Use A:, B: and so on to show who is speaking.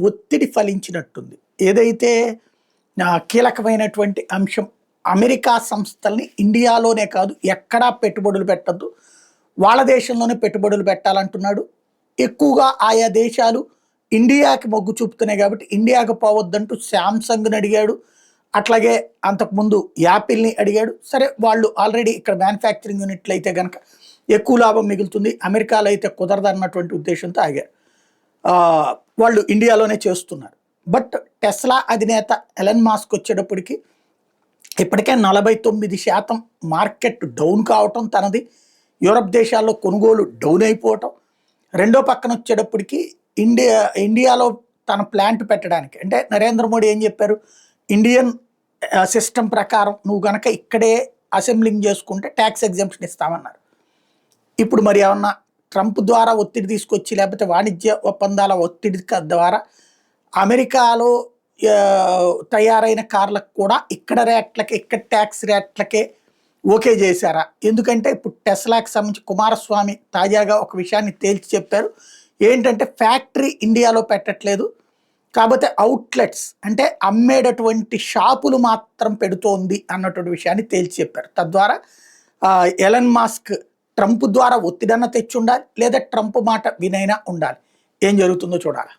A: ఒత్తిడి ఫలించినట్టుంది. ఏదైతే కీలకమైనటువంటి అంశం అమెరికా సంస్థల్ని ఇండియాలోనే కాదు ఎక్కడా పెట్టుబడులు పెట్టొద్దు. వాళ్ళ దేశంలోనే పెట్టుబడులు పెట్టాలంటున్నాడు. ఎక్కువగా ఆయా దేశాలు ఇండియాకి మొగ్గు చూపుతున్నాయి కాబట్టి ఇండియాకి పోవద్దంటూ శాంసంగ్‌ని అడిగాడు. అట్లాగే అంతకుముందు యాపిల్‌ని అడిగాడు. సరే వాళ్ళు ఆల్రెడీ ఇక్కడ మ్యానుఫ్యాక్చరింగ్ యూనిట్లు అయితే గనక ఎక్కువ లాభం మిగులుతుంది. అమెరికాలో అయితే కుదరదన్నటువంటి ఉద్దేశంతో ఆగారు. వాళ్ళు ఇండియాలోనే చేస్తున్నారు. బట్ టెస్లా అధినేత ఎలన్ మాస్క్ వచ్చేటప్పటికి ఇప్పటికే 49% మార్కెట్ డౌన్ కావటం తనది. యూరప్ దేశాల్లో కొనుగోలు డౌన్ అయిపోవటం. రెండో పక్కన వచ్చేటప్పటికి ఇండియాలో తన ప్లాంట్ పెట్టడానికి అంటే నరేంద్ర మోడీ ఏం చెప్పారు, ఇండియన్ సిస్టమ్ ప్రకారం నువ్వు గనక ఇక్కడే అసెంబ్లింగ్ చేసుకుంటే ట్యాక్స్ ఎగ్జంప్షన్ ఇస్తామన్నారు. ఇప్పుడు మరి ఏమన్నా ట్రంప్ ద్వారా ఒత్తిడి తీసుకొచ్చి లేకపోతే వాణిజ్య ఒప్పందాల ఒత్తిడి ద్వారా అమెరికాలో తయారైన కార్లకు కూడా ఇక్కడ రేట్లకే ఇక్కడ ట్యాక్స్ రేట్లకే ఓకే చేశారా? ఎందుకంటే ఇప్పుడు టెస్లాకి సంబంధించి కుమారస్వామి తాజాగా ఒక విషయాన్ని తేల్చి చెప్పారు. ఏంటంటే ఫ్యాక్టరీ ఇండియాలో పెట్టట్లేదు, కాకపోతే అవుట్లెట్స్ అంటే అమ్మేటటువంటి షాపులు మాత్రం పెడుతోంది అన్నటువంటి విషయాన్ని తేల్చి చెప్పారు. తద్వారా ఎలన్ మాస్క్ ట్రంప్ ద్వారా ఒత్తిడన్న తెచ్చి ఉండాలి, లేదా ట్రంప్ మాట వినైనా ఉండాలి. ఏం జరుగుతుందో చూడాలి.